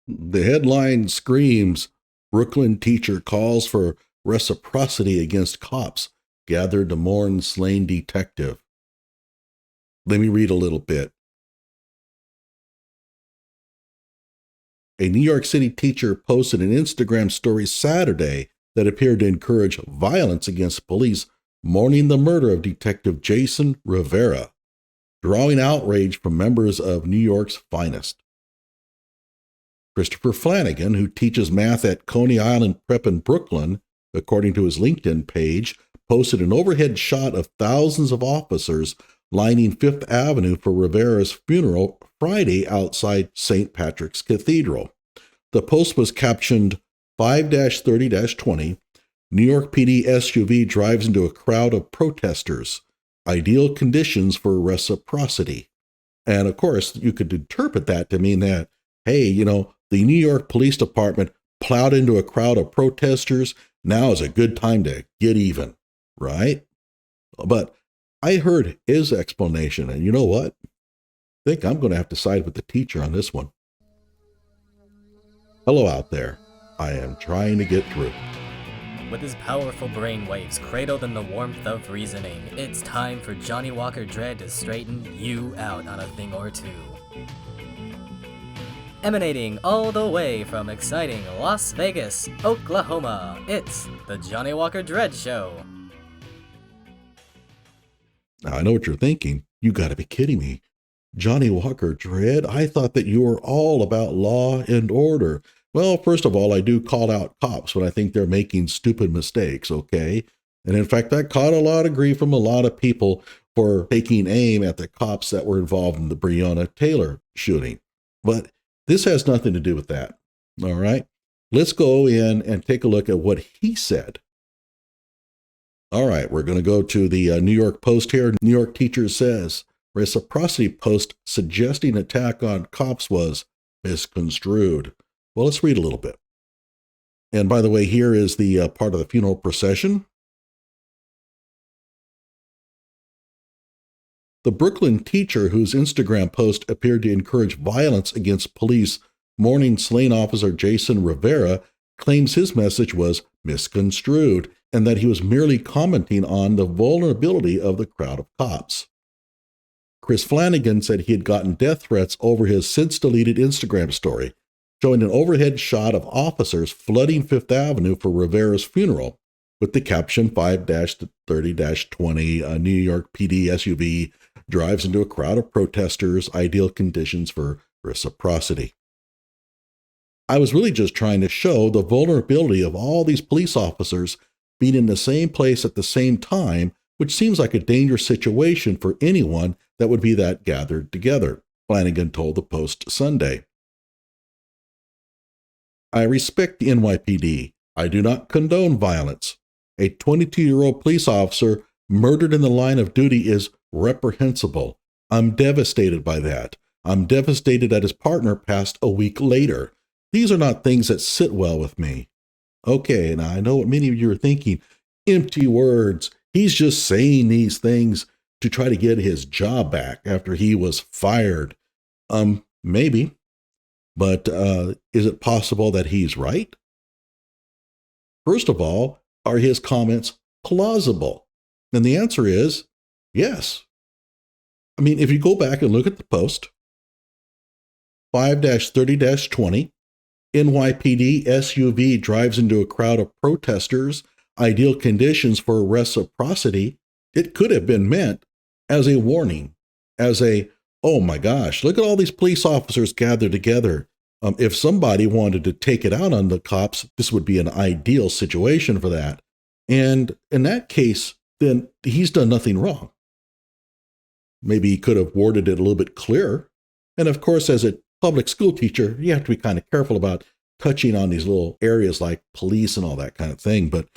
The headline screams, Brooklyn teacher calls for reciprocity against cops gathered to mourn slain detective. Let me read a little bit. A New York City teacher posted an Instagram story Saturday that appeared to encourage violence against police, mourning the murder of Detective Jason Rivera, drawing outrage from members of New York's finest. Christopher Flanigan, who teaches math at Coney Island Prep in Brooklyn, according to his LinkedIn page, posted an overhead shot of thousands of officers lining Fifth Avenue for Rivera's funeral Friday outside St. Patrick's Cathedral. The post was captioned 5-30-20, New York PD SUV drives into a crowd of protesters, ideal conditions for reciprocity. And of course, you could interpret that to mean that, hey, the New York Police Department plowed into a crowd of protesters. Now is a good time to get even, right? But I heard his explanation, and you know what? I think I'm going to have to side with the teacher on this one. Hello out there. I am trying to get through. With his powerful brainwaves cradled in the warmth of reasoning, it's time for Johnny Walker Dredd to straighten you out on a thing or two. Emanating all the way from exciting Las Vegas, Oklahoma, it's the Johnny Walker Dredd Show. Now, I know what you're thinking. You got to be kidding me. Johnny Walker Dredd? I thought that you were all about law and order. Well, first of all, I do call out cops when I think they're making stupid mistakes, okay? And in fact, I caught a lot of grief from a lot of people for taking aim at the cops that were involved in the Breonna Taylor shooting. But this has nothing to do with that, all right? Let's go in and take a look at what he said. All right, we're going to go to the New York Post here. New York teacher says, reciprocity post suggesting attack on cops was misconstrued. Well, let's read a little bit. And by the way, here is the part of the funeral procession. The Brooklyn teacher, whose Instagram post appeared to encourage violence against police, mourning slain officer Jason Rivera, claims his message was misconstrued and that he was merely commenting on the vulnerability of the crowd of cops. Chris Flanigan said he had gotten death threats over his since-deleted Instagram story, showing an overhead shot of officers flooding Fifth Avenue for Rivera's funeral, with the caption 5-30-20, a New York PD SUV drives into a crowd of protesters, ideal conditions for reciprocity. I was really just trying to show the vulnerability of all these police officers being in the same place at the same time, which seems like a dangerous situation for anyone that would be that gathered together, Flanigan told the Post Sunday. I respect the NYPD. I do not condone violence. A 22-year-old police officer murdered in the line of duty is reprehensible. I'm devastated by that. I'm devastated that his partner passed a week later. These are not things that sit well with me. Okay, now I know what many of you are thinking. Empty words. He's just saying these things to try to get his job back after he was fired. Maybe. But is it possible that he's right? First of all, are his comments plausible? And the answer is yes. I mean, if you go back and look at the post, 5-30-20, NYPD SUV drives into a crowd of protesters, ideal conditions for reciprocity, it could have been meant as a warning, as a, oh my gosh, look at all these police officers gathered together. If somebody wanted to take it out on the cops, this would be an ideal situation for that. And in that case, then he's done nothing wrong. Maybe he could have worded it a little bit clearer. And of course, as a public school teacher, you have to be kind of careful about touching on these little areas like police and all that kind of thing. But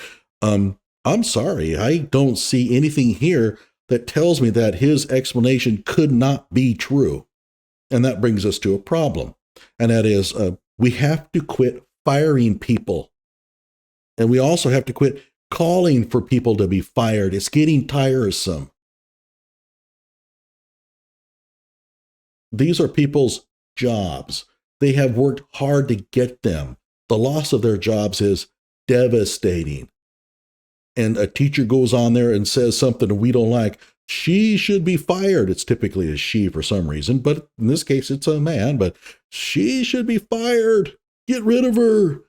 I'm sorry, I don't see anything here that tells me that his explanation could not be true. And that brings us to a problem. And that is, we have to quit firing people. And we also have to quit calling for people to be fired. It's getting tiresome. These are people's jobs. They have worked hard to get them. The loss of their jobs is devastating. And a teacher goes on there and says something we don't like, she should be fired. It's typically a she for some reason, but in this case, it's a man, but she should be fired. Get rid of her.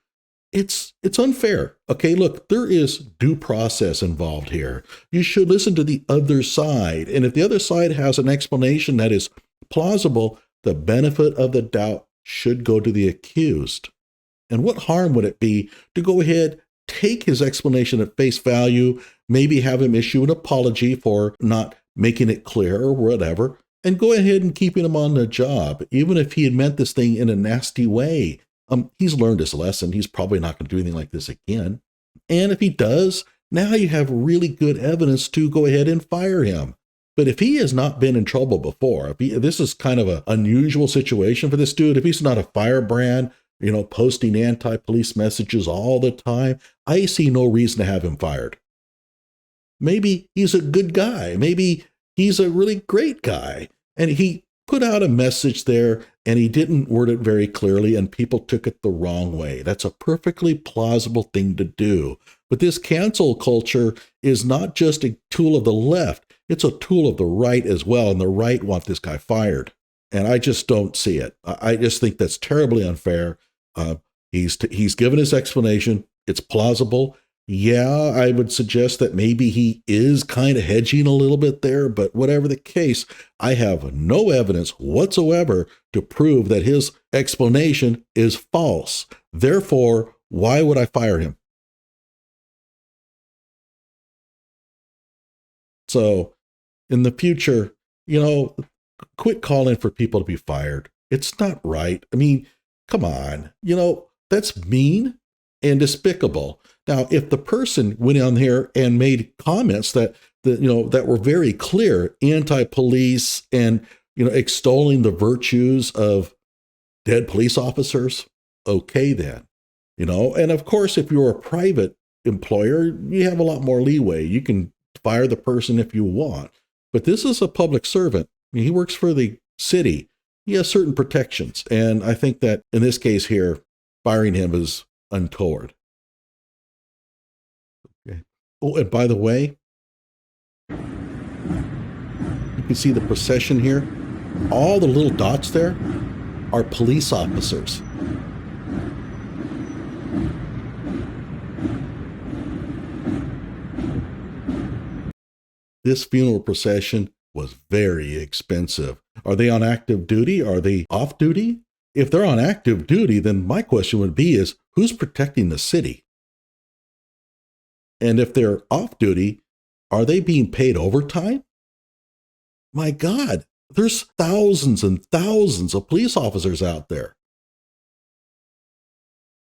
It's unfair. Okay, look, there is due process involved here. You should listen to the other side. And if the other side has an explanation that is plausible, the benefit of the doubt should go to the accused. And what harm would it be to go ahead, take his explanation at face value, maybe have him issue an apology for not making it clear or whatever, and go ahead and keeping him on the job, even if he had meant this thing in a nasty way. He's learned his lesson. He's probably not going to do anything like this again. And if he does, now you have really good evidence to go ahead and fire him. But if he has not been in trouble before, if this is kind of an unusual situation for this dude, if he's not a firebrand, posting anti-police messages all the time, I see no reason to have him fired. Maybe he's a good guy. Maybe he's a really great guy. And he put out a message there and he didn't word it very clearly and people took it the wrong way. That's a perfectly plausible thing to do. But this cancel culture is not just a tool of the left, it's a tool of the right as well. And the right want this guy fired. And I just don't see it. I just think that's terribly unfair. He's given his explanation. It's plausible. Yeah, I would suggest that maybe he is kind of hedging a little bit there, but whatever the case, I have no evidence whatsoever to prove that his explanation is false. Therefore, why would I fire him? So, in the future, quit calling for people to be fired. It's not right. I mean, come on, that's mean and despicable. Now, if the person went on here and made comments that were very clear, anti-police and, extolling the virtues of dead police officers, okay then, and of course, if you're a private employer, you have a lot more leeway. You can fire the person if you want, but this is a public servant. He works for the city. He has certain protections. And I think that in this case here, firing him is untoward. Okay. Oh, and by the way, you can see the procession here. All the little dots there are police officers. This funeral procession was very expensive. Are they on active duty? Are they off duty? If they're on active duty, then my question would be is, who's protecting the city? And if they're off duty, are they being paid overtime? My God, there's thousands and thousands of police officers out there.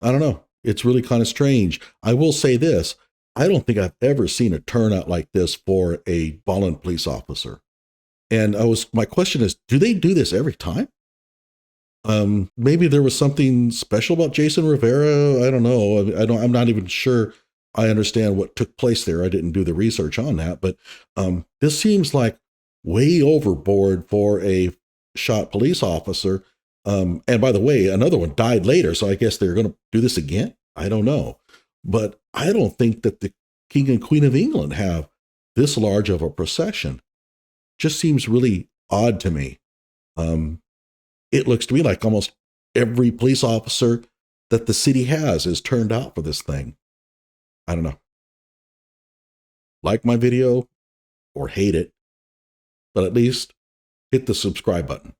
I don't know. It's really kind of strange. I will say this. I don't think I've ever seen a turnout like this for a fallen police officer. And my question is, do they do this every time? Maybe there was something special about Jason Rivera. I don't know. I'm not even sure I understand what took place there. I didn't do the research on that, but this seems like way overboard for a shot police officer. And by the way, another one died later, so I guess they're going to do this again. I don't know. But I don't think that the King and Queen of England have this large of a procession. Just seems really odd to me. It looks to me like almost every police officer that the city has is turned out for this thing. I don't know. Like my video or hate it, but at least hit the subscribe button.